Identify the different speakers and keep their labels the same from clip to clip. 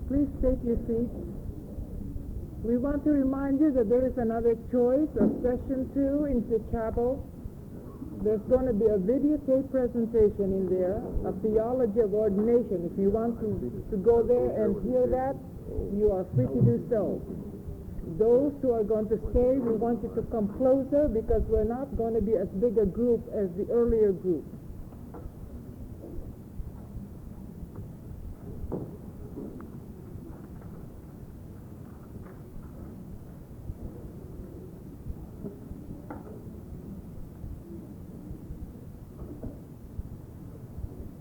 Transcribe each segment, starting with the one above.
Speaker 1: Please take your seats. We want to remind you that there is another choice of session 2 in the chapel. There's going to be a videotape presentation in there, a theology of ordination. If you want to go there and hear that, you are free to do so. Those who are going to stay, we want you to come closer because we're not going to be as big a group as the earlier group.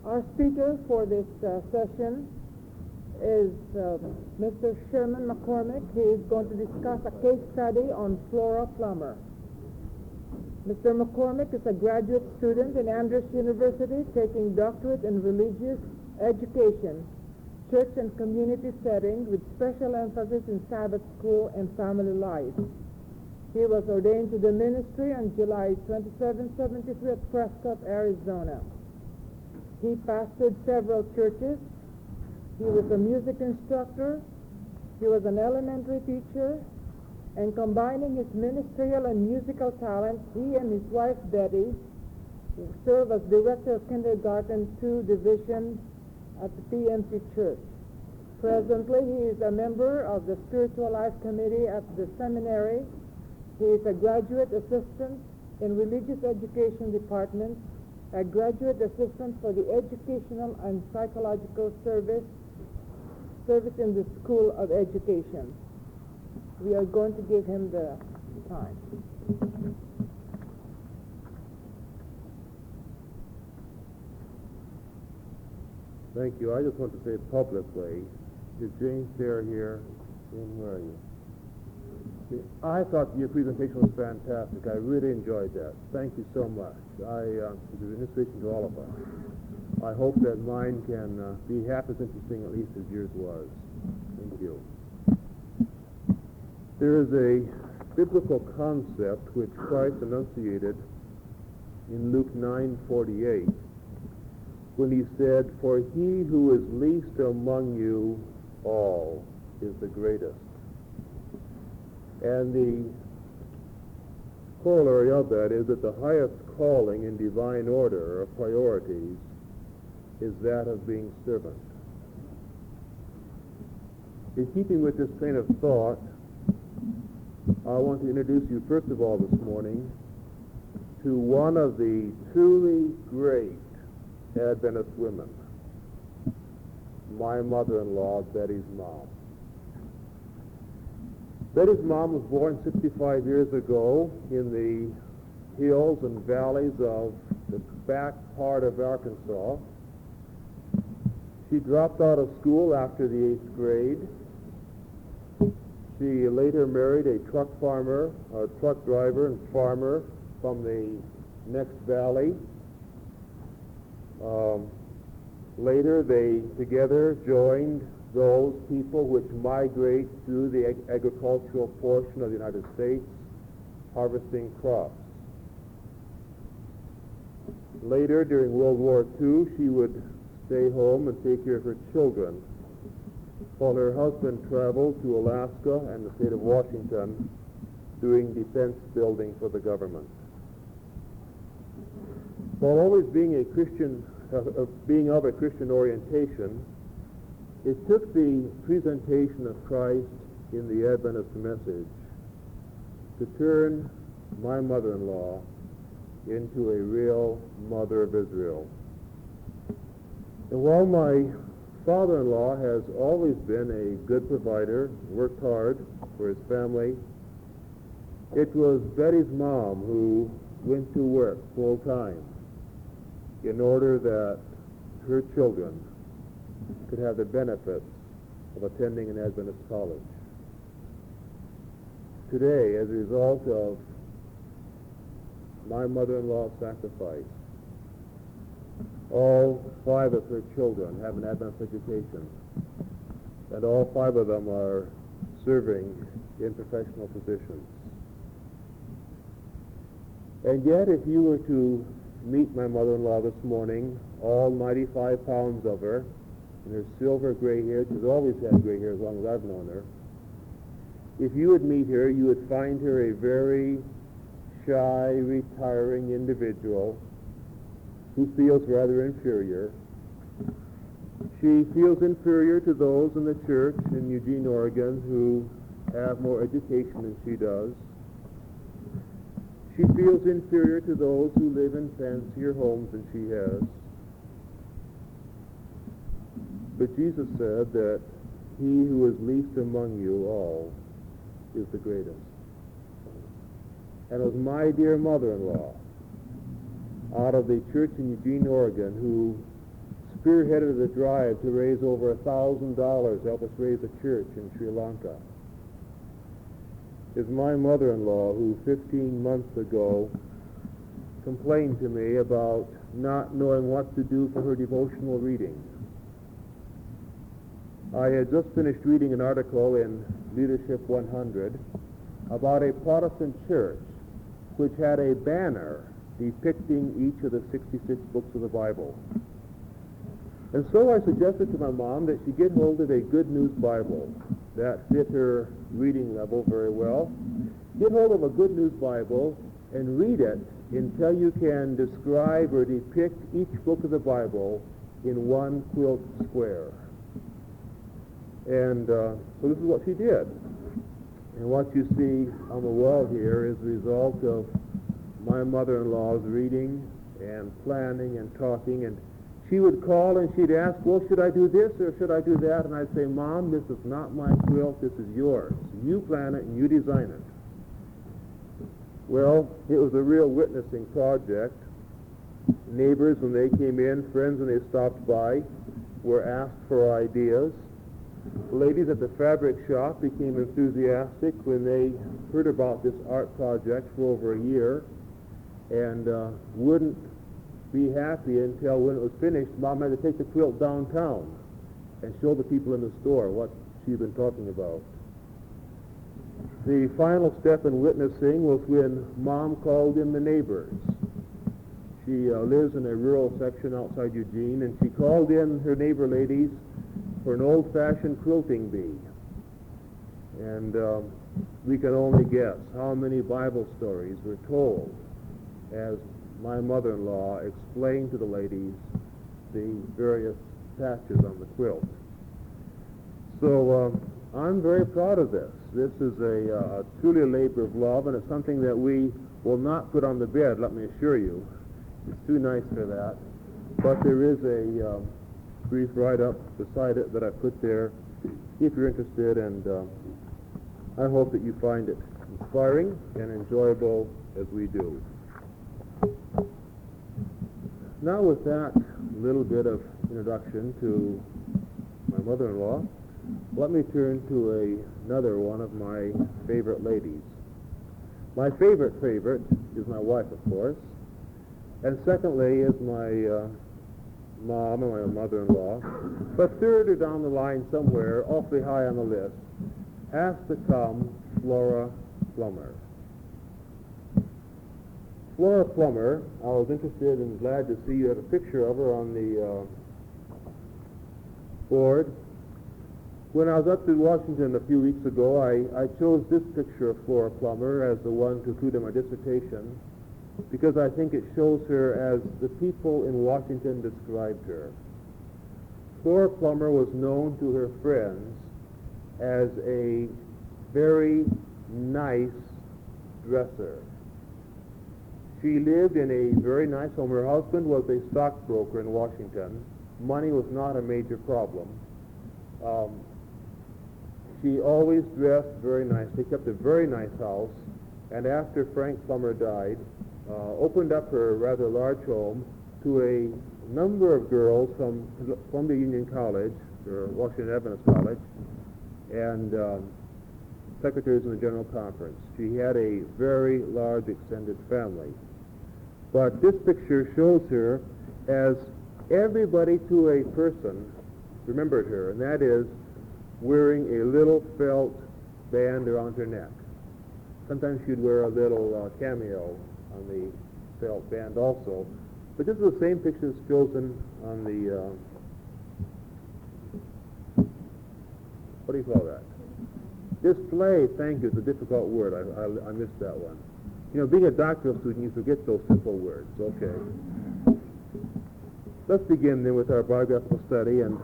Speaker 1: Our speaker for this session is Mr. Sherman McCormack. He is going to discuss a case study on Flora Plamer. Mr. McCormack is a graduate student in Andrews University taking doctorate in religious education, church and community setting with special emphasis in Sabbath school and family life. He was ordained to the ministry on July 27, 1973 at Prescott, Arizona. He pastored several churches. He was a music instructor. He was an elementary teacher. And combining his ministerial and musical talent, he and his wife Betty serve as director of Kindergarten 2 Division at the PMC Church. Presently, he is a member of the Spiritual Life Committee at the seminary. He is a graduate assistant in Religious Education Department, a graduate assistant for the Educational and Psychological Service in the School of Education. We are going to give him the time.
Speaker 2: Thank you. I just want to say publicly, is Jane Fair here? Jane, where are you? I thought your presentation was fantastic. I really enjoyed that. Thank you so much. It was an inspiration to all of us. I hope that mine can be half as interesting at least as yours was. Thank you. There is a biblical concept which Christ enunciated in Luke 9:48 when he said, "For he who is least among you all is the greatest." And the corollary of that is that the highest calling in divine order of priorities is that of being servant. In keeping with this train of thought, I want to introduce you first of all this morning to one of the truly great Adventist women, my mother-in-law, Betty's mom. Betty's mom was born 65 years ago in the hills and valleys of the back part of Arkansas. She dropped out of school after the 8th grade. She later married a truck driver and farmer from the next valley. Later, they together joined those people which migrate through the agricultural portion of the United States, harvesting crops. Later, during World War II, she would stay home and take care of her children, while her husband traveled to Alaska and the state of Washington doing defense building for the government. While always being a Christian, being of a Christian orientation, it took the presentation of Christ in the Adventist message to turn my mother-in-law into a real mother of Israel. And while my father-in-law has always been a good provider, worked hard for his family, it was Betty's mom who went to work full-time in order that her children could have the benefits of attending an Adventist college. Today, as a result of my mother-in-law's sacrifice, all 5 of her children have an Adventist education, and all 5 of them are serving in professional positions. And yet, if you were to meet my mother-in-law this morning, all 95 pounds of her, and her silver gray hair. She's always had gray hair as long as I've known her. If you would meet her, you would find her a very shy, retiring individual who feels rather inferior. She feels inferior to those in the church in Eugene, Oregon, who have more education than she does. She feels inferior to those who live in fancier homes than she has. But Jesus said that he who is least among you all is the greatest. And it was my dear mother-in-law out of the church in Eugene, Oregon, who spearheaded the drive to raise over $1,000 to help us raise a church in Sri Lanka. Is my mother-in-law who 15 months ago complained to me about not knowing what to do for her devotional reading. I had just finished reading an article in Leadership 100 about a Protestant church which had a banner depicting each of the 66 books of the Bible. And so I suggested to my mom that she get hold of a Good News Bible that fit her reading level very well. Get hold of a Good News Bible and read it until you can describe or depict each book of the Bible in one quilt square. And so this is what she did. And what you see on the wall here is the result of my mother-in-law's reading and planning and talking. And she would call and she'd ask, well, should I do this or should I do that? And I'd say, Mom, this is not my quilt, this is yours. You plan it and you design it. Well, it was a real witnessing project. Neighbors, when they came in, friends when they stopped by, were asked for ideas. Ladies at the fabric shop became enthusiastic when they heard about this art project for over a year and wouldn't be happy until when it was finished, Mom had to take the quilt downtown and show the people in the store what she'd been talking about. The final step in witnessing was when Mom called in the neighbors. She lives in a rural section outside Eugene, and she called in her neighbor ladies for an old-fashioned quilting bee. And we can only guess how many Bible stories were told as my mother-in-law explained to the ladies the various patches on the quilt. So I'm very proud of this. This is a truly a labor of love, and it's something that we will not put on the bed, let me assure you. It's too nice for that. But there is a brief write-up beside it that I put there if you're interested, and I hope that you find it inspiring and enjoyable as we do. Now with that little bit of introduction to my mother-in-law, let me turn to another one of my favorite ladies. My favorite is my wife, of course, and secondly is my mom and my mother-in-law, but third or down the line somewhere, awfully high on the list, has to come Flora Plamer. Flora Plamer, I was interested and glad to see you had a picture of her on the board. When I was up to Washington a few weeks ago, I chose this picture of Flora Plamer as the one to include in my dissertation because I think it shows her as the people in Washington described her. Flora Plamer was known to her friends as a very nice dresser. She lived in a very nice home. Her husband was a stockbroker in Washington. Money was not a major problem. She always dressed very nicely, kept a very nice house, and after Frank Plummer died, opened up her rather large home to a number of girls from Columbia Union College, or Washington Adventist College, and secretaries in the General Conference. She had a very large extended family. But this picture shows her as everybody to a person remembered her, and that is wearing a little felt band around her neck. Sometimes she'd wear a little cameo on the felt band also. But this is the same picture that's chosen on the what do you call that? Display, thank you, it's a difficult word. I missed that one. You know, being a doctoral student, you forget those simple words. Okay. Let's begin then with our biographical study and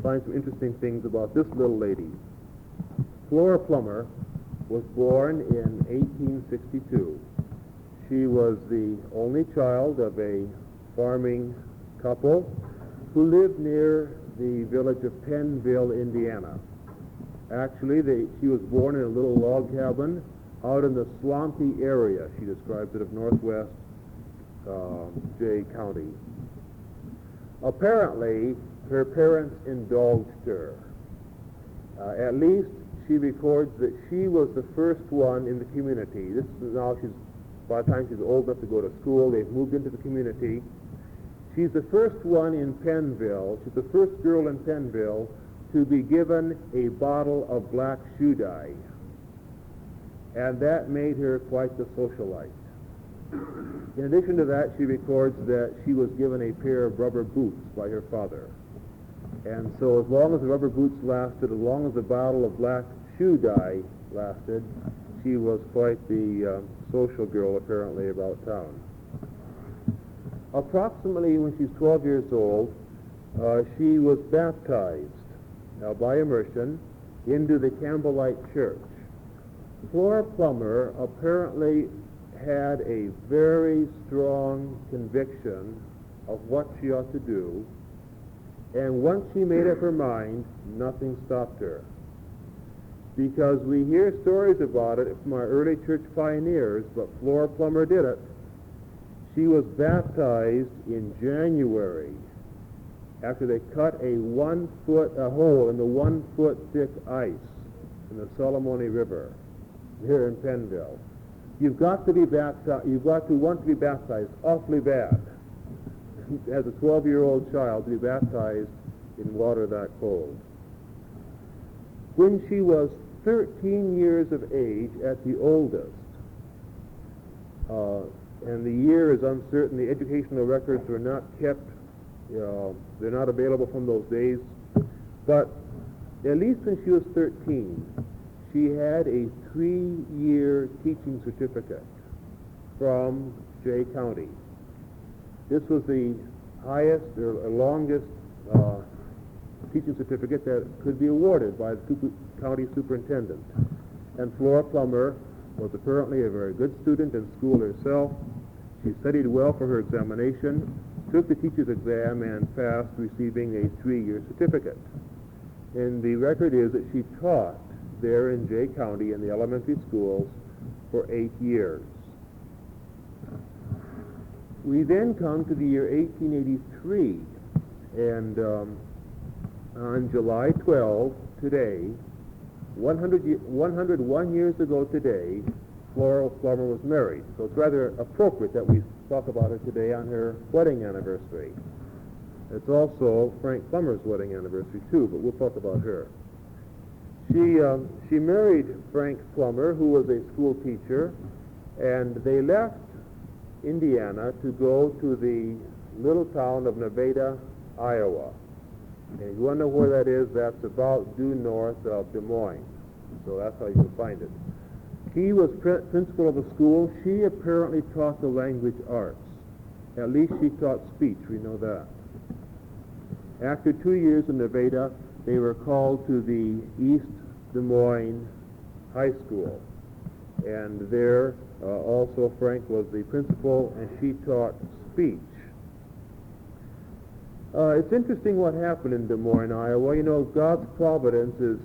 Speaker 2: find some interesting things about this little lady. Flora Plamer was born in 1862. She was the only child of a farming couple who lived near the village of Pennville, Indiana. Actually, she was born in a little log cabin out in the swampy area, she describes it, of northwest Jay County. Apparently, her parents indulged her. At least she records that she was the first one in the community. This is now by the time she's old enough to go to school, they've moved into the community. She's the first one in Pennville. She's the first girl in Pennville to be given a bottle of black shoe dye. And that made her quite the socialite. In addition to that, she records that she was given a pair of rubber boots by her father. And so as long as the rubber boots lasted, as long as the bottle of black shoe dye lasted, she was quite the social girl, apparently, about town. Approximately when she's 12 years old, she was baptized by immersion into the Campbellite Church. Flora Plamer apparently had a very strong conviction of what she ought to do, and once she made up her mind, nothing stopped her. Because we hear stories about it from our early church pioneers, but Flora Plamer did it. She was baptized in January after they cut a hole in the 1 foot thick ice in the Solomoni River here in Pennville. You've got to be baptized. You've got to want to be baptized awfully bad as a 12-year-old child to be baptized in water that cold. When she was 13 years of age at the oldest, and the year is uncertain, the educational records were not kept, they're not available from those days, but at least when she was 13, she had a 3-year teaching certificate from Jay County. This was the highest or longest teaching certificate that could be awarded by the county superintendent. And Flora Plamer was apparently a very good student in school herself. She studied well for her examination, took the teacher's exam, and passed, receiving a 3-year certificate. And the record is that she taught there in Jay County in the elementary schools for 8 years. We then come to the year 1883, and on July 12, today, 101 years ago today, Flora Plamer was married. So it's rather appropriate that we talk about her today on her wedding anniversary. It's also Frank Plummer's wedding anniversary too, but we'll talk about her. She married Frank Plamer, who was a school teacher, and they left Indiana to go to the little town of Nevada, Iowa. And you want to know where that is? That's about due north of Des Moines. So that's how you can find it. He was principal of the school. She apparently taught the language arts. At least she taught speech, we know that. After 2 years in Nevada, they were called to the East Des Moines High School. And there also Frank was the principal, and she taught speech. It's interesting what happened in Des Moines, Iowa. You know, God's providence is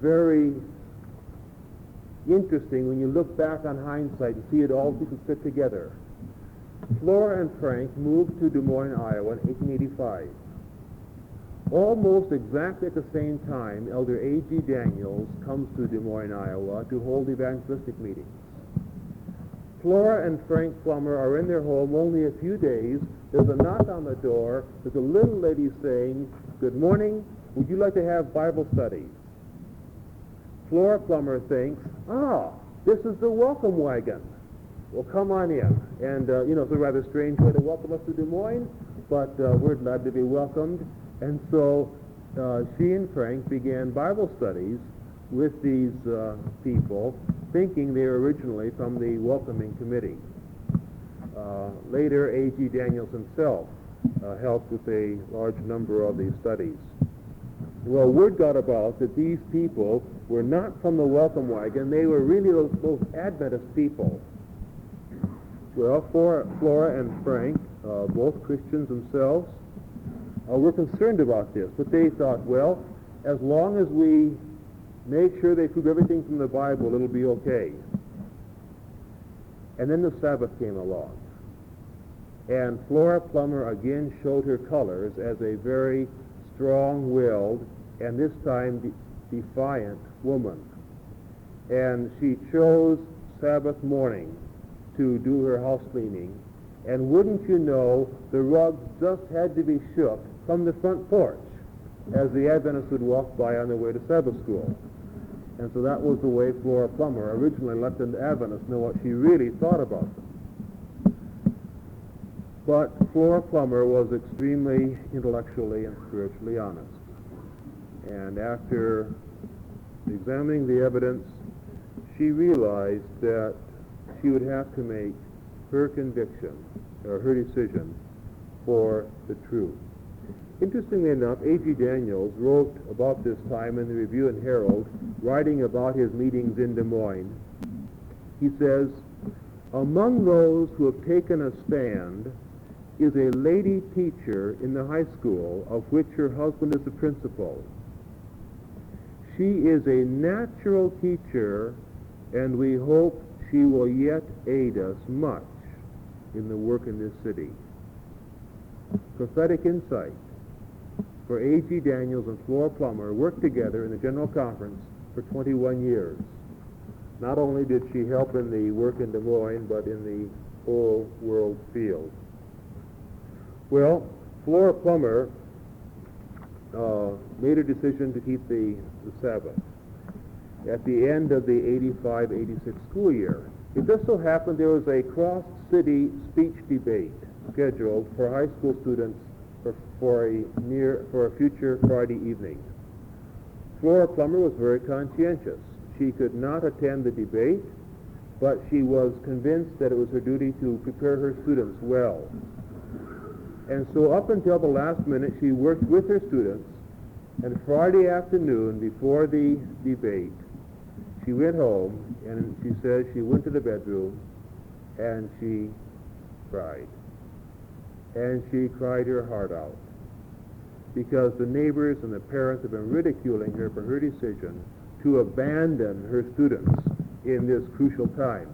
Speaker 2: very interesting when you look back on hindsight and see it all fit together. Flora and Frank moved to Des Moines, Iowa in 1885. Almost exactly at the same time, Elder A.G. Daniels comes to Des Moines, Iowa to hold evangelistic meetings. Flora and Frank Plamer are in their home only a few days. There's a knock on the door. There's a little lady saying, "Good morning, would you like to have Bible studies?" Flora Plamer thinks, this is the welcome wagon. Well, come on in. And, it's a rather strange way to welcome us to Des Moines, but we're glad to be welcomed. And so she and Frank began Bible studies with these people, thinking they were originally from the welcoming committee. Later, A.G. Daniels himself helped with a large number of these studies. Well, word got about that these people were not from the welcome wagon. They were really those Adventist people. Well, Flora and Frank, both Christians themselves, were concerned about this, but they thought, well, as long as we make sure they prove everything from the Bible, it'll be okay. And then the Sabbath came along. And Flora Plamer again showed her colors as a very strong-willed and this time defiant woman. And she chose Sabbath morning to do her house cleaning. And wouldn't you know, the rugs just had to be shook from the front porch as the Adventists would walk by on their way to Sabbath school. And so that was the way Flora Plamer originally let the Adventists know what she really thought about them. But Flora Plamer was extremely intellectually and spiritually honest. And after examining the evidence, she realized that she would have to make her conviction, or her decision, for the truth. Interestingly enough, A.G. Daniels wrote about this time in the Review and Herald, writing about his meetings in Des Moines. He says, "Among those who have taken a stand is a lady teacher in the high school, of which her husband is the principal. She is a natural teacher, and we hope she will yet aid us much in the work in this city." Prophetic insight. For A.G. Daniels and Flora Plamer worked together in the General Conference for 21 years. Not only did she help in the work in Des Moines, but in the whole world field. Well, Flora Plamer made a decision to keep the Sabbath at the end of the 85-86 school year. It just so happened there was a cross-city speech debate scheduled for high school students for a future Friday evening. Flora Plamer was very conscientious. She could not attend the debate, but she was convinced that it was her duty to prepare her students well. And so up until the last minute, she worked with her students, and Friday afternoon, before the debate, she went home, and she says she went to the bedroom, and she cried. And she cried her heart out, because the neighbors and the parents have been ridiculing her for her decision to abandon her students in this crucial time.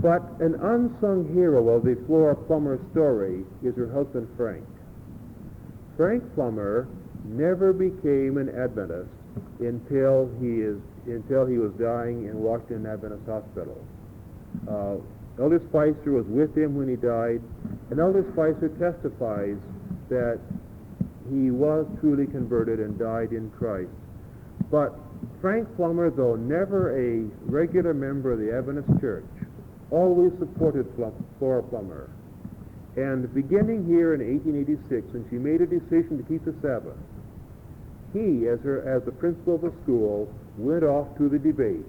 Speaker 2: But an unsung hero of the Flora Plamer story is her husband, Frank. Frank Plamer never became an Adventist until he was dying in Washington Adventist Hospital. Elder Spicer was with him when he died, and Elder Spicer testifies that he was truly converted and died in Christ. But Frank Plamer, though never a regular member of the Adventist Church, always supported Flora Plamer. And beginning here in 1886, when she made a decision to keep the Sabbath, he, as the principal of the school, went off to the debate.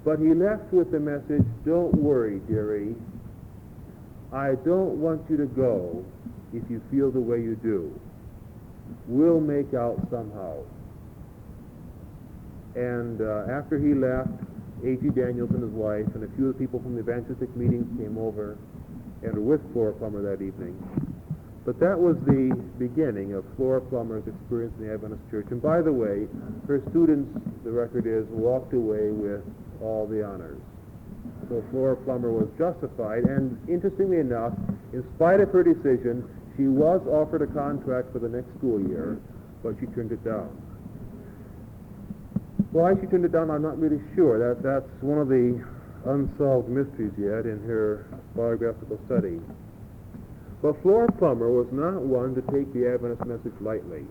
Speaker 2: But he left with the message, "Don't worry, dearie. I don't want you to go if you feel the way you do. We'll make out somehow." And after he left, A.G. Daniels and his wife and a few of the people from the evangelistic meetings came over and were with Flora Plamer that evening. But that was the beginning of Flora Plamer's experience in the Adventist Church. And by the way, her students, the record is, walked away with all the honors. So Flora Plamer was justified, and interestingly enough, in spite of her decision, she was offered a contract for the next school year, but she turned it down. Why she turned it down, I'm not really sure. That's one of the unsolved mysteries yet in her biographical study. But Flora Plamer was not one to take the Adventist message lightly.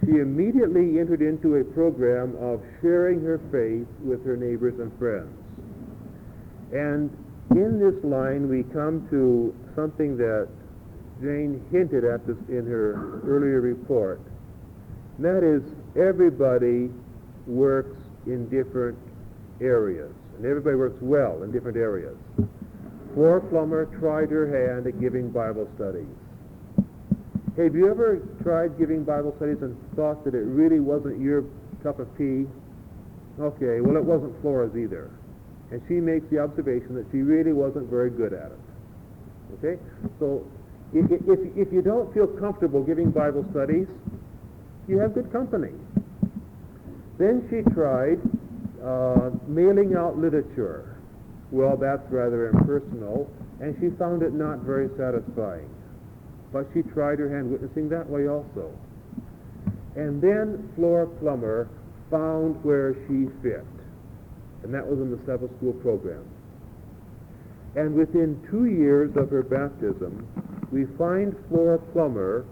Speaker 2: She immediately entered into a program of sharing her faith with her neighbors and friends. And in this line, we come to something that Jane hinted at this in her earlier report. And that is, everybody works in different areas, and everybody works well in different areas. Flora Plamer tried her hand at giving Bible studies. Hey, have you ever tried giving Bible studies and thought that it really wasn't your cup of tea? Okay, well, it wasn't Flora's either. And she makes the observation that she really wasn't very good at it. Okay? So, if you don't feel comfortable giving Bible studies, you have good company. Then she tried mailing out literature. Well, that's rather impersonal, and she found it not very satisfying. But she tried her hand witnessing that way also. And then Flora Plamer found where she fit, and that was in the Sabbath school program. And within 2 years of her baptism, we find Flora Plamer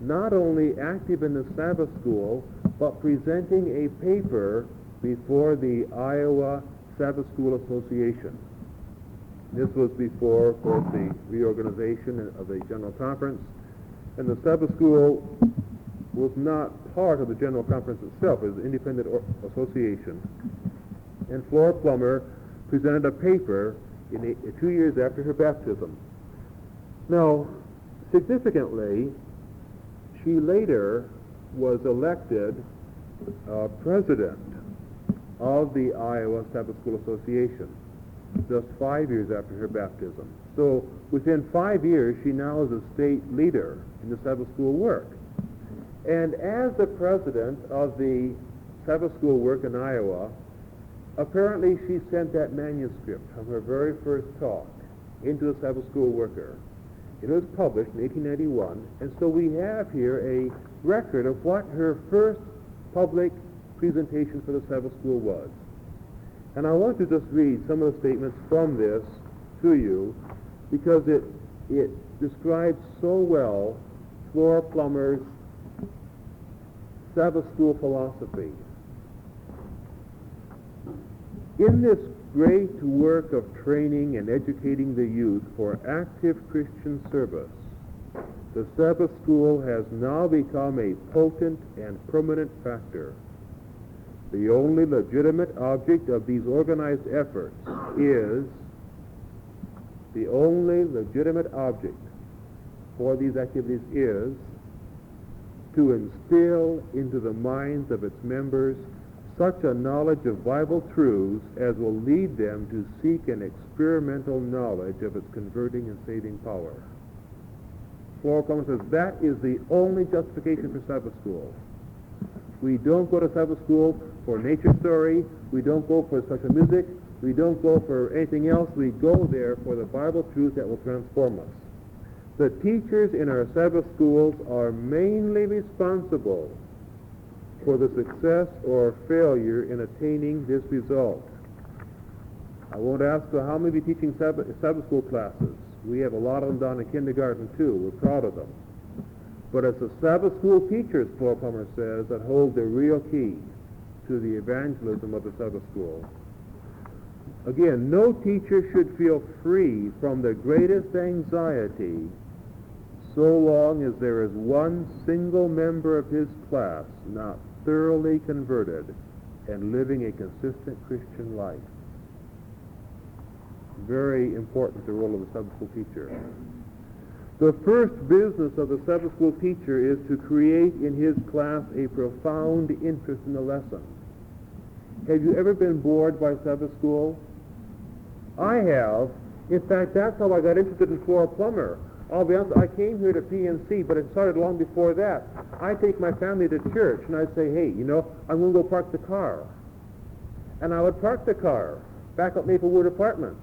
Speaker 2: not only active in the Sabbath school, but presenting a paper before the Iowa Sabbath School Association. This was before, of course, the reorganization of the General Conference, and the Sabbath School was not part of the General Conference itself. It was an independent association. And Flora Plamer presented a paper 2 years after her baptism. Now, significantly, she later was elected president of the Iowa Sabbath School Association, just 5 years after her baptism. So within 5 years, she now is a state leader in the Sabbath school work. And as the president of the Sabbath school work in Iowa, apparently she sent that manuscript from her very first talk into the Sabbath school worker. It was published in 1891, and so we have here a record of what her first public presentation for the Sabbath school was. And I want to just read some of the statements from this to you, because it describes so well Flora Plamer's Sabbath school philosophy. In this great work of training and educating the youth for active Christian service, the Sabbath school has now become a potent and permanent factor. The only legitimate object of these organized efforts is, the only legitimate object for these activities is to instill into the minds of its members such a knowledge of Bible truths as will lead them to seek an experimental knowledge of its converting and saving power. Flora Plamer says that is the only justification for Sabbath school. We don't go to Sabbath school for nature story. We don't go for special music. We don't go for anything else. We go there for the Bible truth that will transform us. The teachers in our Sabbath schools are mainly responsible for the success or failure in attaining this result. I won't ask how many be teaching Sabbath school classes. We have a lot of them down in kindergarten too. We're proud of them. But it's the Sabbath school teachers, Flora Plamer says, that hold the real key to the evangelism of the Sabbath school. Again, no teacher should feel free from the greatest anxiety so long as there is one single member of his class not thoroughly converted and living a consistent Christian life. Very important, the role of the Sabbath school teacher. The first business of the Sabbath school teacher is to create in his class a profound interest in the lesson. Have you ever been bored by Sabbath school? I have. In fact, that's how I got interested in Flora Plamer. I'll be honest, I came here to PNC, but it started long before that. I take my family to church, and I'd say, hey, I'm going to go park the car. And I would park the car back at Maplewood Apartments.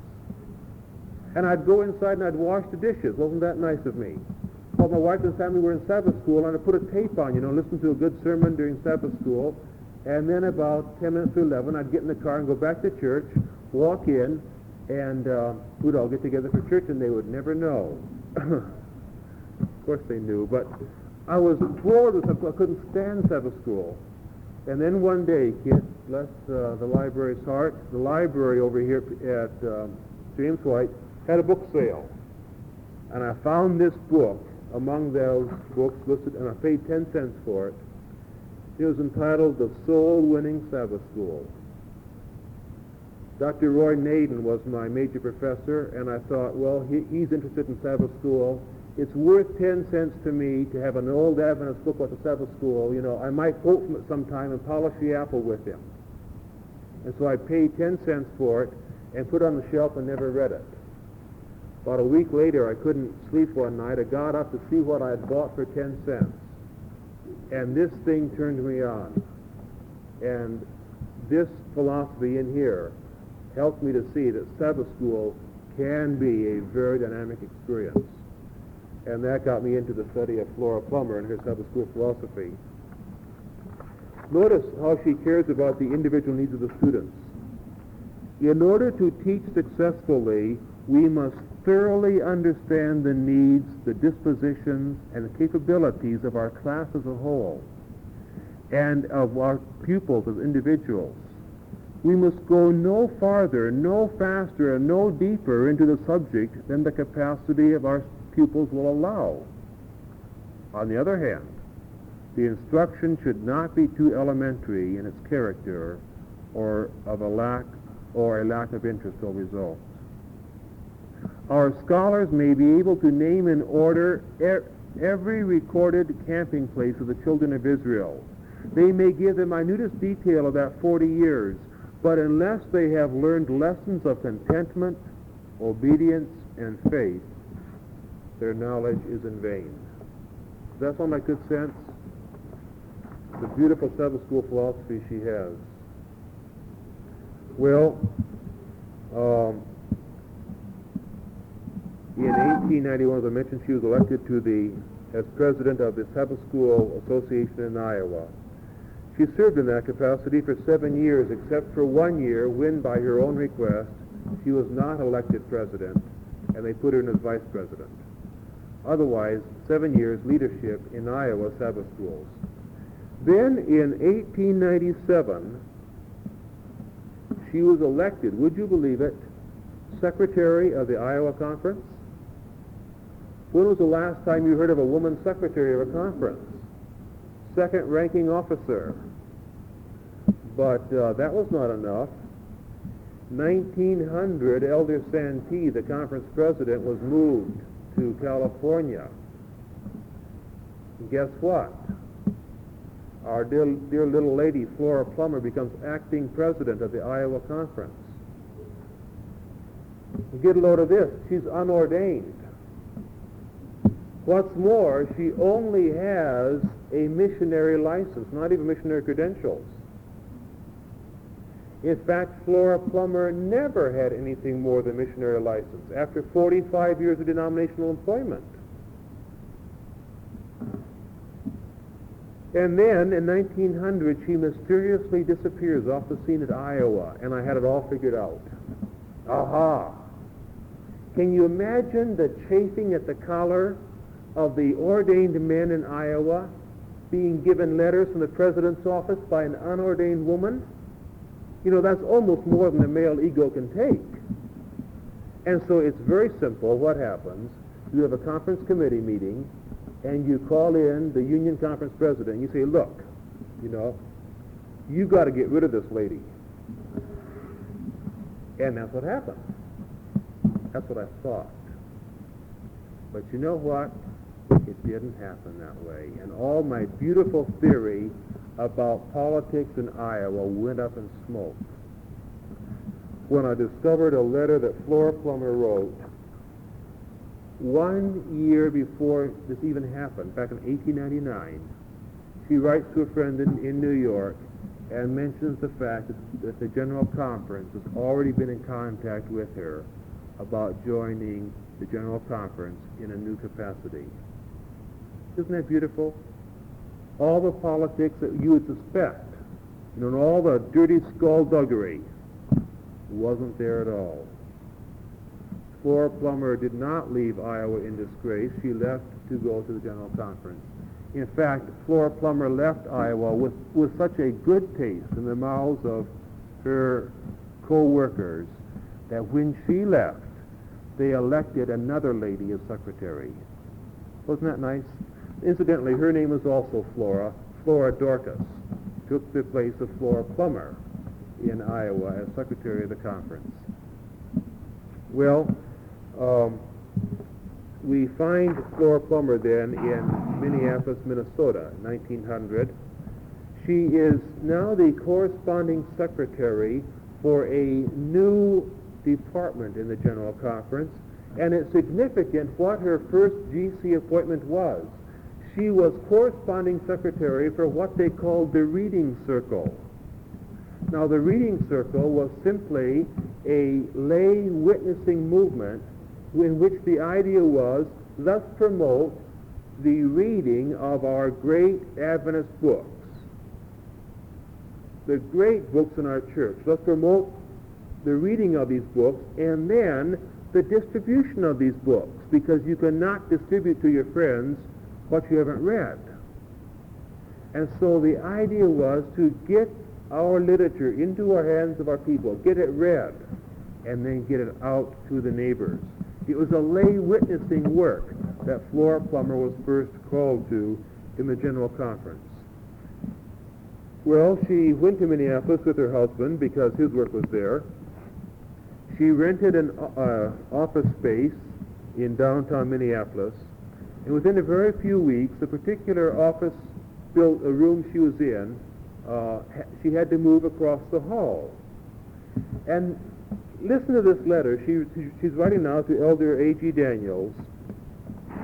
Speaker 2: And I'd go inside and I'd wash the dishes. Wasn't that nice of me? Well, my wife and family were in Sabbath school, and I'd put a tape on, listen to a good sermon during Sabbath school. And then about 10 minutes to 11, I'd get in the car and go back to church, walk in, and we'd all get together for church, and they would never know. Of course they knew, but I was bored with Sabbath school. I couldn't stand Sabbath school. And then one day, bless the library's heart, the library over here at James White had a book sale. And I found this book among those books listed, and I paid 10 cents for it. It was entitled The Soul-Winning Sabbath School. Dr. Roy Naden was my major professor, and I thought, well, he's interested in Sabbath school. It's worth 10 cents to me to have an old Adventist book about the Sabbath school. You know, I might quote from it sometime and polish the apple with him. And so I paid 10 cents for it and put it on the shelf and never read it. About a week later, I couldn't sleep one night. I got up to see what I had bought for 10 cents. And this thing turned me on. And this philosophy in here helped me to see that Sabbath school can be a very dynamic experience. And that got me into the study of Flora Plamer and her Sabbath school philosophy. Notice how she cares about the individual needs of the students. In order to teach successfully, we must thoroughly understand the needs, the dispositions, and the capabilities of our class as a whole, and of our pupils as individuals. We must go no farther, no faster, and no deeper into the subject than the capacity of our pupils will allow. On the other hand, the instruction should not be too elementary in its character or a lack of interest will result. Our scholars may be able to name in order every recorded camping place of the children of Israel. They may give the minutest detail of that 40 years, but unless they have learned lessons of contentment, obedience, and faith, their knowledge is in vain. Does that sound like good sense? The beautiful Sabbath school philosophy she has. Well, in 1891, as I mentioned, she was elected as president of the Sabbath School Association in Iowa. She served in that capacity for 7 years, except for 1 year when, by her own request, she was not elected president, and they put her in as vice president. Otherwise, 7 years leadership in Iowa Sabbath schools. Then, in 1897, she was elected, would you believe it, secretary of the Iowa Conference? When was the last time you heard of a woman secretary of a conference? Second ranking officer. But that was not enough. 1900, Elder Santee, the conference president, was moved to California. And guess what? Our dear little lady, Flora Plamer, becomes acting president of the Iowa Conference. Get a load of this. She's unordained. What's more, she only has a missionary license, not even missionary credentials. In fact, Flora Plamer never had anything more than missionary license after 45 years of denominational employment. And then, in 1900, she mysteriously disappears off the scene at Iowa, and I had it all figured out. Aha! Can you imagine the chafing at the collar of the ordained men in Iowa being given letters from the president's office by an unordained woman? You know, that's almost more than the male ego can take. And so it's very simple. What happens? You have a conference committee meeting, and you call in the union conference president, and you say, look, you know, you've got to get rid of this lady. And that's what happened. That's what I thought. But you know what? It didn't happen that way. And all my beautiful theory about politics in Iowa went up in smoke when I discovered a letter that Flora Plamer wrote 1 year before this even happened, back in 1899. She writes to a friend in New York and mentions the fact that the General Conference has already been in contact with her about joining the General Conference in a new capacity. Isn't that beautiful? All the politics that you would suspect, you know, and all the dirty skullduggery wasn't there at all. Flora Plamer did not leave Iowa in disgrace. She left to go to the General Conference. In fact, Flora Plamer left Iowa with such a good taste in the mouths of her co-workers that when she left, they elected another lady as secretary. Wasn't that nice? Incidentally, her name was also Flora Dorcas. took the place of Flora Plamer in Iowa as secretary of the conference. Well, we find Flora Plamer then in Minneapolis, Minnesota, 1900. She is now the corresponding secretary for a new department in the General Conference, and it's significant what her first GC appointment was. She was corresponding secretary for what they called the Reading Circle. Now, the Reading Circle was simply a lay witnessing movement in which the idea was, let's promote the reading of our great Adventist books, the great books in our church. Let's promote the reading of these books and then the distribution of these books, because you cannot distribute to your friends what you haven't read. And so the idea was to get our literature into our hands of our people, get it read, and then get it out to the neighbors. It was a lay witnessing work that Flora Plamer was first called to in the General Conference. Well, she went to Minneapolis with her husband because his work was there. She rented an office space in downtown Minneapolis, and within a very few weeks, the particular office room she was in, she had to move across the hall. And listen to this letter. She's writing now to Elder A.G. Daniels,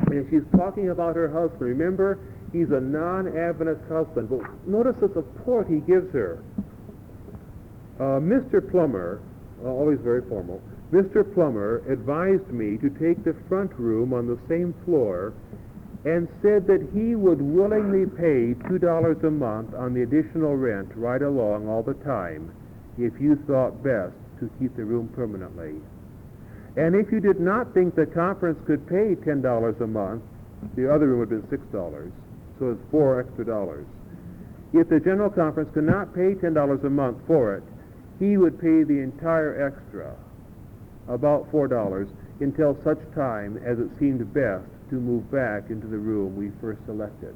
Speaker 2: and she's talking about her husband. Remember, he's a non-Adventist husband, but notice the support he gives her. Mr. Plamer, always very formal, Mr. Plamer advised me to take the front room on the same floor and said that he would willingly pay $2 a month on the additional rent right along all the time if you thought best to keep the room permanently. And if you did not think the conference could pay $10 a month, the other room would have been $6, so it's $4 extra. If the General Conference could not pay $10 a month for it, he would pay the entire extra, about $4, until such time as it seemed best to move back into the room we first selected.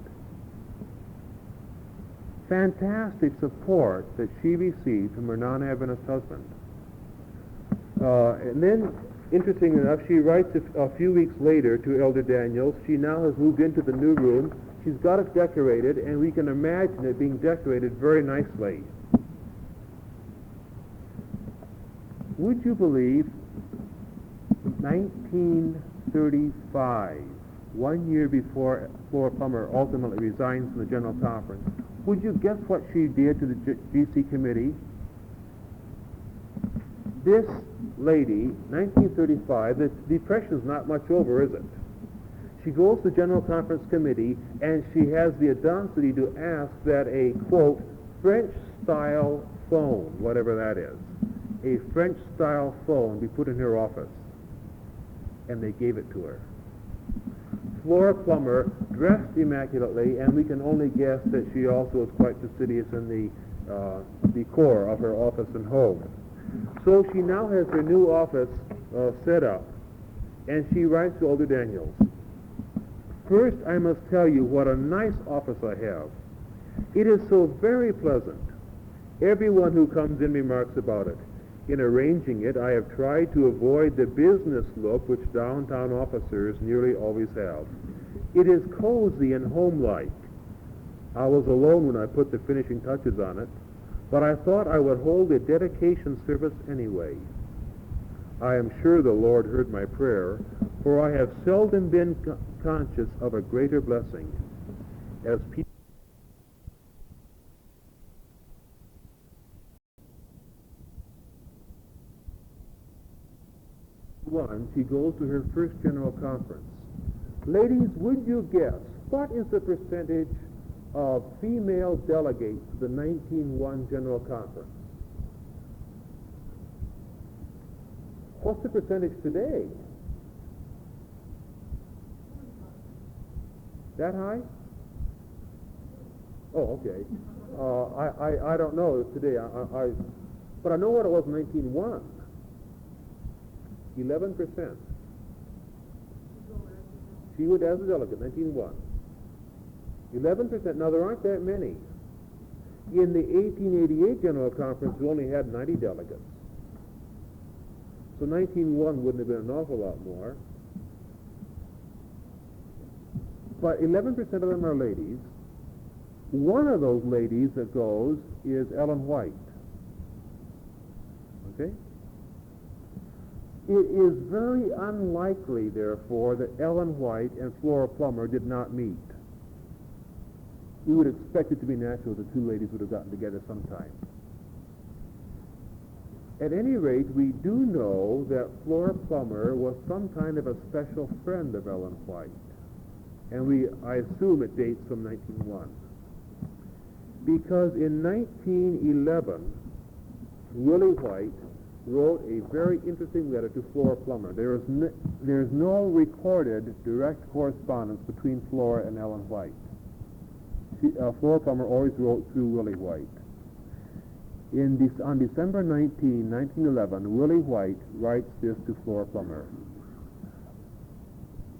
Speaker 2: Fantastic support that she received from her non-Adventist husband. And then, interestingly enough, she writes a few weeks later to Elder Daniels. She now has moved into the new room. She's got it decorated, and we can imagine it being decorated very nicely. Would you believe 1935, 1 year before Flora Plamer ultimately resigns from the General Conference, would you guess what she did to the GC committee? This lady, 1935, the Depression's not much over, is it? She goes to the General Conference committee, and she has the audacity to ask that a, quote, French-style phone, whatever that is, a French-style phone be put in her office. And they gave it to her. Flora Plamer dressed immaculately, and we can only guess that she also was quite fastidious in the decor of her office and home. So she now has her new office set up, and she writes to Elder Daniels. First, I must tell you what a nice office I have. It is so very pleasant. Everyone who comes in remarks about it. In arranging it, I have tried to avoid the business look which downtown officers nearly always have. It is cozy and homelike. I was alone when I put the finishing touches on it, but I thought I would hold a dedication service anyway. I am sure the Lord heard my prayer, for I have seldom been conscious of a greater blessing. As people she goes to her first General Conference. Ladies, would you guess what is the percentage of female delegates to the 1901 General Conference? What's the percentage today? That high? Oh, okay. I don't know today. But I know what it was in 1901. 11%. She would as a delegate, 1901. 11%. Now, there aren't that many. In the 1888 General Conference, we only had 90 delegates. So 1901 wouldn't have been an awful lot more. But 11% of them are ladies. One of those ladies that goes is Ellen White. Okay? It is very unlikely, therefore, that Ellen White and Flora Plamer did not meet. We would expect it to be natural that the two ladies would have gotten together sometime. At any rate, we do know that Flora Plamer was some kind of a special friend of Ellen White. And I assume it dates from 1901. Because in 1911, Willie White wrote a very interesting letter to Flora Plamer. There is no recorded direct correspondence between Flora and Ellen White. Flora Plamer always wrote through Willie White. On December 19, 1911, Willie White writes this to Flora Plamer.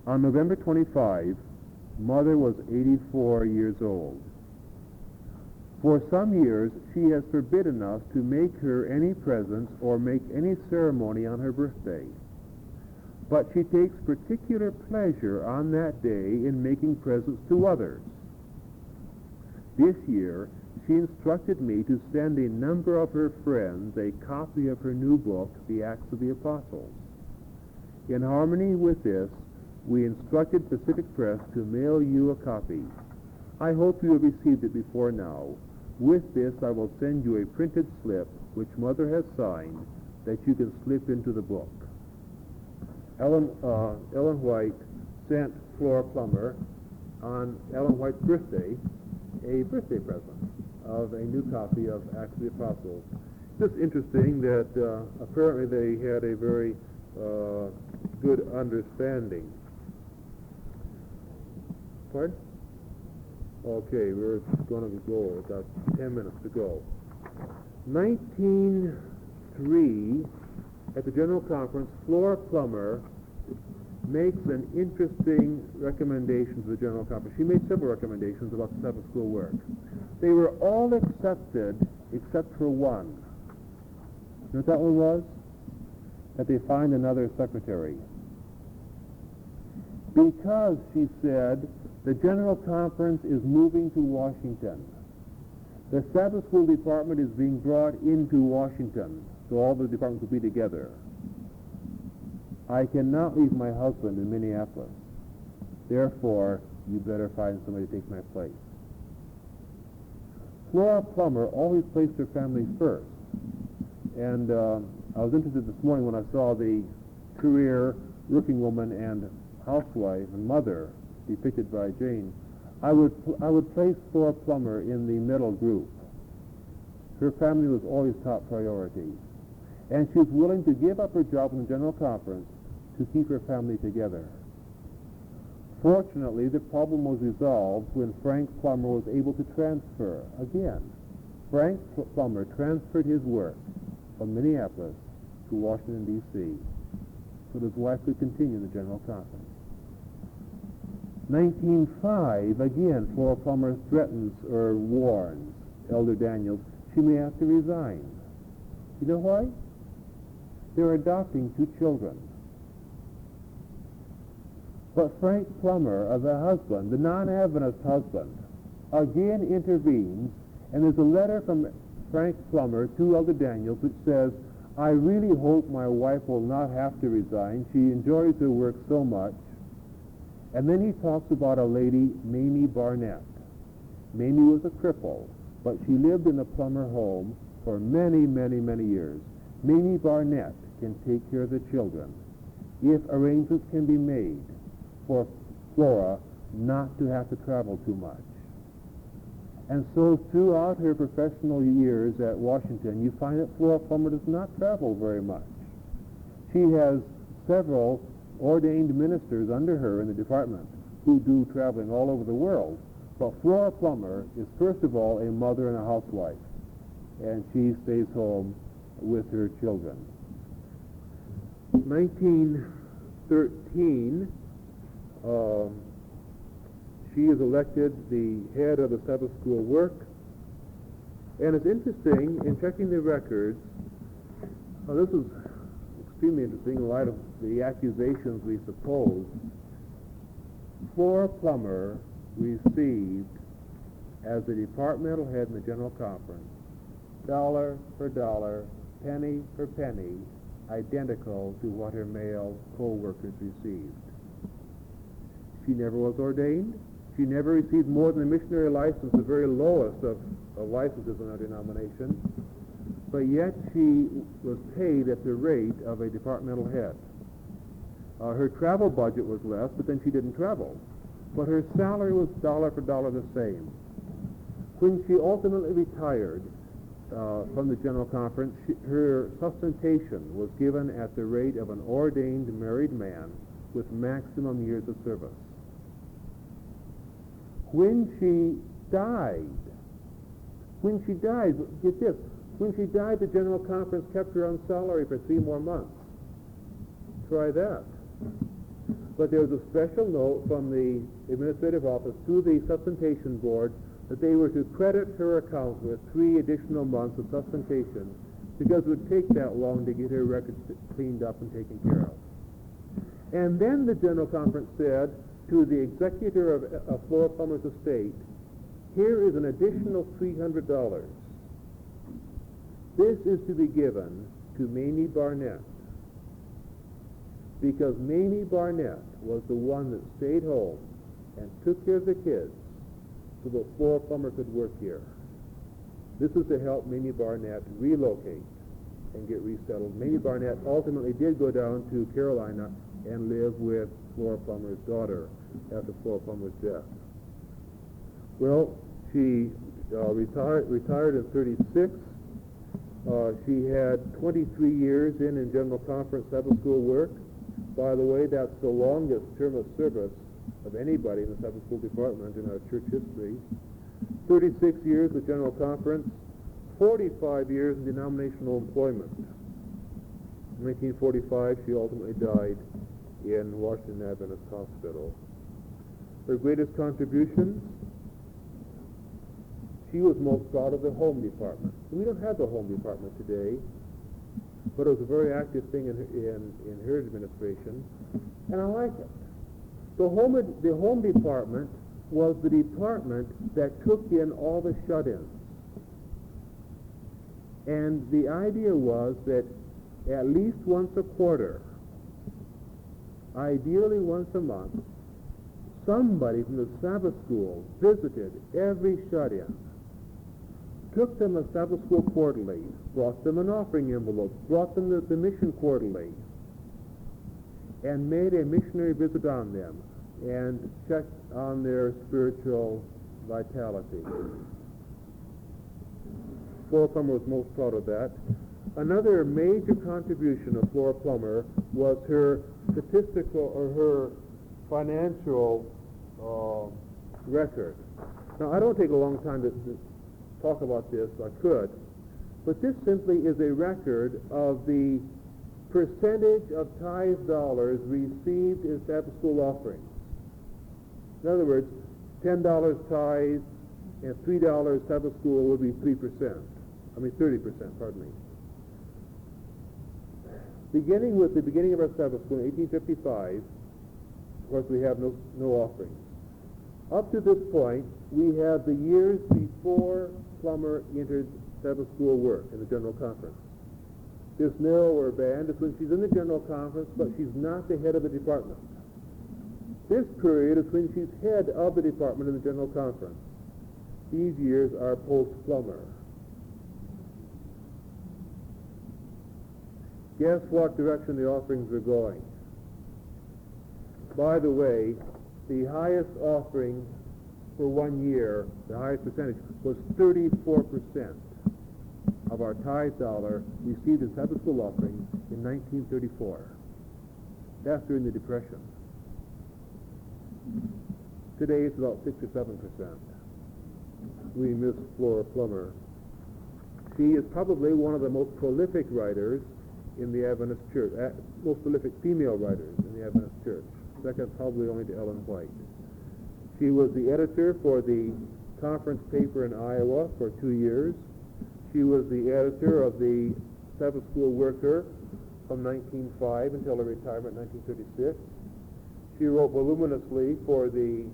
Speaker 2: On November 25, Mother was 84 years old. For some years, she has forbidden us to make her any presents or make any ceremony on her birthday. But she takes particular pleasure on that day in making presents to others. This year, she instructed me to send a number of her friends a copy of her new book, The Acts of the Apostles. In harmony with this, we instructed Pacific Press to mail you a copy. I hope you have received it before now. With this, I will send you a printed slip, which Mother has signed, that you can slip into the book. Ellen White sent Flora Plamer on Ellen White's birthday a birthday present of a new copy of Acts of the Apostles. It's interesting that apparently they had a very good understanding. Pardon? Okay, we're going to go about 10 minutes to go. 1903, at the General Conference, Flora Plamer makes an interesting recommendation to the General Conference. She made several recommendations about the Sabbath School work. They were all accepted except for one. You know what that one was? That they find another secretary. Because, she said, the General Conference is moving to Washington. The Sabbath School Department is being brought into Washington, so all the departments will be together. I cannot leave my husband in Minneapolis. Therefore, you better find somebody to take my place. Flora Plamer always placed her family first. And I was interested this morning when I saw the career working woman and housewife and mother depicted by Jane. I would place Flora Plamer in the middle group. Her family was always top priority. And she was willing to give up her job in the General Conference to keep her family together. Fortunately, the problem was resolved when Frank Plamer was able to transfer. Again, Frank Plamer transferred his work from Minneapolis to Washington, D.C., so that his wife could continue in the General Conference. 1905, again, Flora Plamer threatens or warns Elder Daniels she may have to resign. You know why? They're adopting 2 children. But Frank Plamer, the husband, the non-Adventist husband, again intervenes, and there's a letter from Frank Plamer to Elder Daniels which says, I really hope my wife will not have to resign. She enjoys her work so much. And then he talks about a lady, Mamie Barnett. Mamie was a cripple, but she lived in the Plamer home for many, many, many years. Mamie Barnett can take care of the children if arrangements can be made for Flora not to have to travel too much. And so throughout her professional years at Washington, you find that Flora Plamer does not travel very much. She has several ordained ministers under her in the department who do traveling all over the world. But Flora Plamer is first of all a mother and a housewife, and she stays home with her children. 1913, she is elected the head of the Sabbath School work, And it's interesting, in checking the records, this is extremely interesting in light of the accusations we suppose. Flora Plamer received, as the departmental head in the General Conference, dollar for dollar, penny for penny, identical to what her male co-workers received. She never was ordained. She never received more than a missionary license, the very lowest of licenses in our denomination, but yet she was paid at the rate of a departmental head. Her travel budget was less, but then she didn't travel. But her salary was dollar for dollar the same. When she ultimately retired from the General Conference, her sustentation was given at the rate of an ordained married man with maximum years of service. When she died, get this, when she died, the General Conference kept her on salary for 3 more months. Try that. But there was a special note from the administrative office to the sustentation board that they were to credit her account with 3 additional months of sustentation because it would take that long to get her records cleaned up and taken care of. And then the General Conference said to the executor of Flora Plamer's estate, here is an additional $300. This is to be given to Mamie Barnett, because Mamie Barnett was the one that stayed home and took care of the kids so that Flora Plamer could work here. This was to help Mamie Barnett relocate and get resettled. Mamie Barnett ultimately did go down to Carolina and live with Flora Plamer's daughter after Flora Plamer's death. Well, she retired in 36. She had 23 years in General Conference Sabbath School work. By the way, that's the longest term of service of anybody in the Sabbath School department in our church history. 36 years with General Conference, 45 years in denominational employment. In 1945, she ultimately died in Washington Adventist Hospital. Her greatest contributions, she was most proud of the home department. We don't have the home department today, but it was a very active thing in her administration, and I like it. The home department was the department that took in all the shut-ins. And the idea was that at least once a quarter, ideally once a month, somebody from the Sabbath school visited every shut-in, took them a Sabbath school quarterly, brought them an offering envelope, brought them the mission quarterly, and made a missionary visit on them and checked on their spiritual vitality. Flora Plamer was most proud of that. Another major contribution of Flora Plamer was her statistical or her financial record. Now, I don't take a long time to talk about this. I could. But this simply is a record of the percentage of tithe dollars received in Sabbath school offerings. In other words, $10 tithe and $3 Sabbath school would be 30%, pardon me. Beginning with the beginning of our Sabbath school in 1855, of course we have no offerings. Up to this point, we have the years before Plamer entered Sabbath school work in the General Conference. This narrower band is when she's in the General Conference, but she's not the head of the department. This period is when she's head of the department in the General Conference. These years are post-Plamer. Guess what direction the offerings are going? By the way, the highest offering for 1 year, the highest percentage, was 34% of our tithe dollar received in Sabbath school offerings in 1934. That's during the Depression. Today it's about 6 or 7%. We miss Flora Plamer. She is probably one of the most prolific writers in the Adventist Church, most prolific female writers in the Adventist Church, second probably only to Ellen White. She was the editor for the conference paper in Iowa for 2 years. She was the editor of the Sabbath School Worker from 1905 until her retirement in 1936. She wrote voluminously for the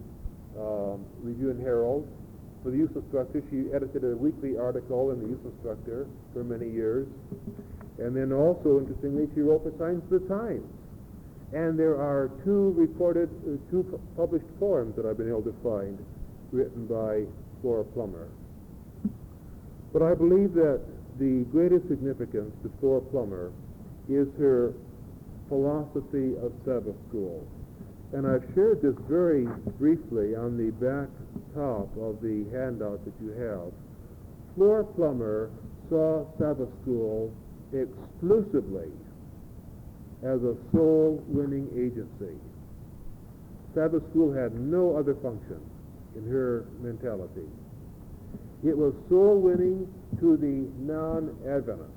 Speaker 2: Review and Herald. For the Youth Instructor, she edited a weekly article in the Youth Instructor for many years. And then also, interestingly, she wrote for Signs of the Times. And there are two published poems that I've been able to find written by Flora Plamer. But I believe that the greatest significance to Flora Plamer is her philosophy of Sabbath school. And I've shared this very briefly on the back top of the handout that you have. Flora Plamer saw Sabbath school exclusively as a soul-winning agency. Sabbath school had no other function in her mentality. It was soul-winning to the non-Adventist,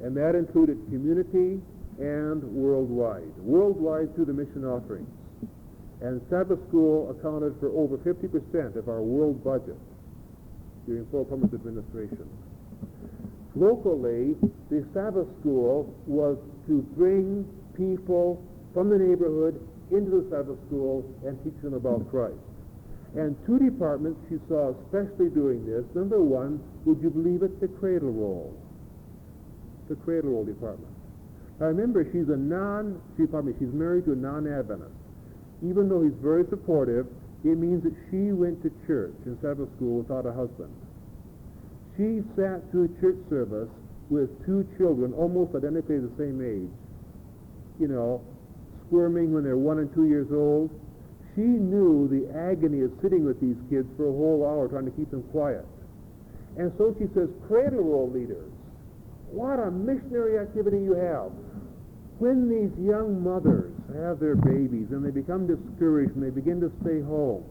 Speaker 2: and that included community and worldwide through the mission offerings. And Sabbath school accounted for over 50% of our world budget during Flora Plamer's administration. Locally, the Sabbath school was to bring people from the neighborhood into the Sabbath school and teach them about Christ. And two departments she saw especially doing this. Number one, would you believe it, the cradle roll. The cradle roll department. Now remember, she's married to a non-Adventist. Even though he's very supportive, it means that she went to church in Sabbath school without a husband. She sat through church service with two children, almost identically the same age, squirming when they're 1 and 2 years old. She knew the agony of sitting with these kids for a whole hour trying to keep them quiet. And so she says, cradle roll leaders, what a missionary activity you have. When these young mothers have their babies and they become discouraged and they begin to stay home,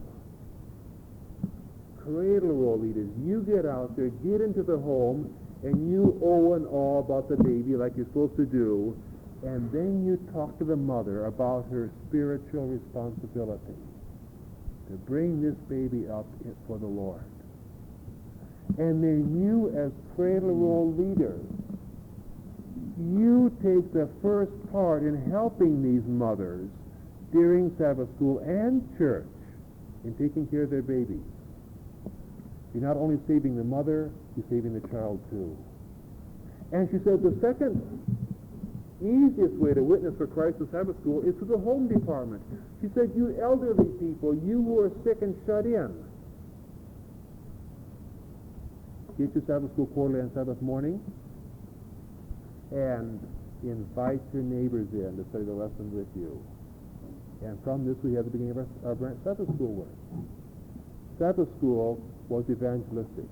Speaker 2: cradle roll leaders, you get out there, get into the home, and you owe and awe about the baby like you're supposed to do, and then you talk to the mother about her spiritual responsibility to bring this baby up for the Lord. And then you, as cradle roll leaders, you take the first part in helping these mothers during Sabbath school and church in taking care of their babies. You're not only saving the mother, you're saving the child too. And she said the second easiest way to witness for Christ in Sabbath school is to the home department. She said, you elderly people, you who are sick and shut in, get to Sabbath school quarterly on Sabbath morning and invite your neighbors in to study the lesson with you. And from this we have the beginning of our branch Sabbath school work. Sabbath school was evangelistic.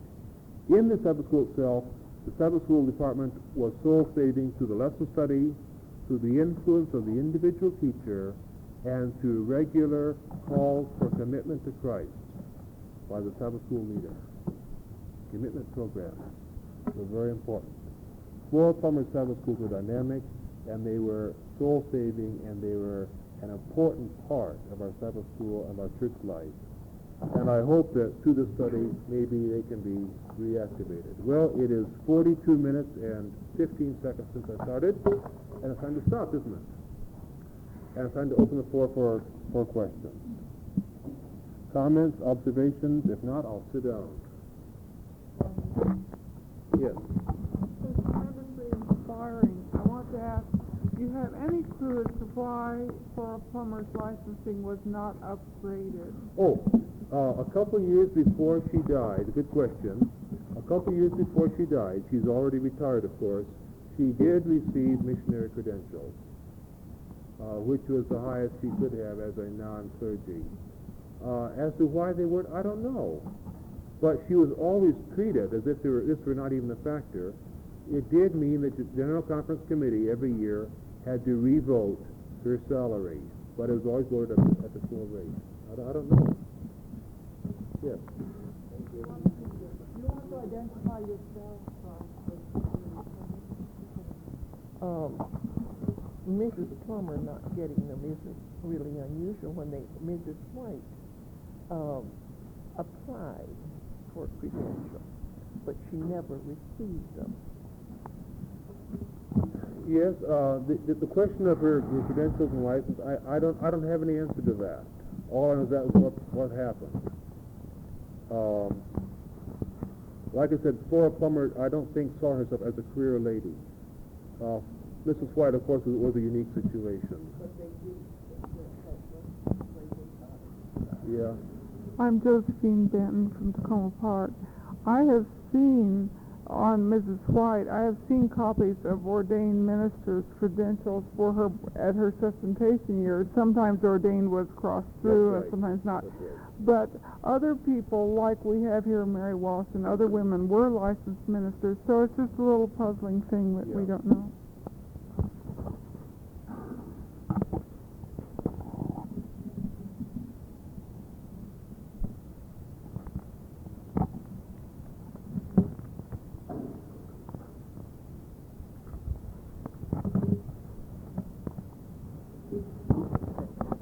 Speaker 2: In the Sabbath school itself, the Sabbath school department was soul-saving through the lesson study, through the influence of the individual teacher, and through regular calls for commitment to Christ by the Sabbath school leader. Commitment programs were very important. Flora Plamer's Sabbath schools were dynamic, and they were soul-saving, and they were an important part of our Sabbath school and our church life. And I hope that through this study, maybe they can be reactivated. Well, it is 42 minutes and 15 seconds since I started, and it's time to stop, isn't it? And it's time to open the floor for questions. Comments, observations? If not, I'll sit down. Yes.
Speaker 3: It's tremendously inspiring. I want to ask, do you have any clue as to why Flora Plamer's licensing was not upgraded?
Speaker 2: A couple of years before she died, good question. A couple of years before she died, she's already retired, of course, she did receive missionary credentials, which was the highest she could have as a non-clergy. As to why they weren't, I don't know. But she was always treated as if this were not even a factor. It did mean that the General Conference Committee every year had to revote her salary, but it was always voted at the full rate. I don't know. Yes.
Speaker 3: You want to identify yourself?
Speaker 4: Mrs. Plamer not getting them isn't really unusual. When Mrs. White applied for credentials, but she never received them.
Speaker 2: Yes, the question of her credentials and license, I don't have any answer to that. All I know is that was what happened. Like I said, Flora Plamer, I don't think saw herself as a career lady. Mrs. White, of course, was a unique situation. Yeah.
Speaker 3: I'm Josephine Benton from Tacoma Park. I have seen on Mrs. White, I have seen copies of ordained ministers' credentials for her at her sustentation year. Sometimes ordained was crossed through,
Speaker 2: Right.
Speaker 3: and sometimes not.
Speaker 2: That's right.
Speaker 3: But other people, like we have here, Mary Walsh, and other women were licensed ministers, so it's just a little puzzling thing that we
Speaker 2: Yeah.
Speaker 3: don't know.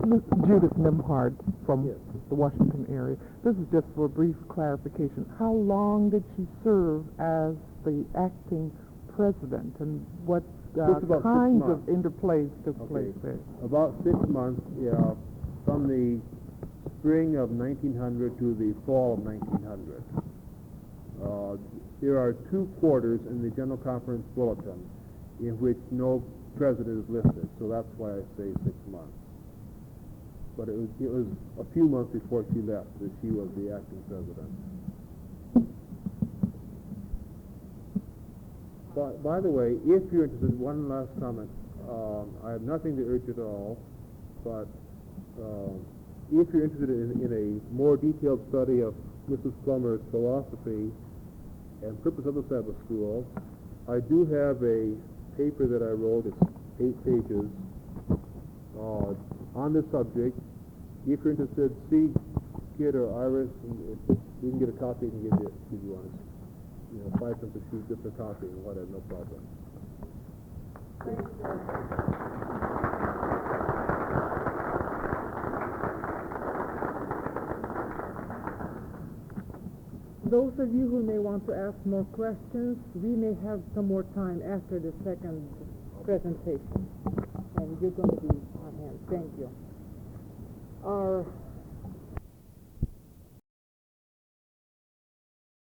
Speaker 4: Miss Judith Nimhard from
Speaker 2: Yes.
Speaker 4: the Washington area. This is just for a brief clarification. How long did she serve as the acting president, and what
Speaker 2: Just about 6
Speaker 4: kinds of
Speaker 2: months.
Speaker 4: interplays took
Speaker 2: Okay.
Speaker 4: place there?
Speaker 2: About 6 months, yeah, from the spring of 1900 to the fall of 1900. There are 2 quarters in the General Conference Bulletin in which no president is listed, so that's why I say 6 months. But it was a few months before she left that she was the acting president. By the way, if you're interested, one last comment. I have nothing to urge at all, but if you're interested in a more detailed study of Mrs. Plamer's philosophy and purpose of the Sabbath School, I do have a paper that I wrote. It's 8 pages on this subject. If you're interested, see Kid or Iris, and if we can get a copy and give you one. 5 cents a sheet just for copy and whatever, no problem.
Speaker 1: Those of you who may want to ask more questions, we may have some more time after the second presentation. And you're going to be on hand. Thank you. Our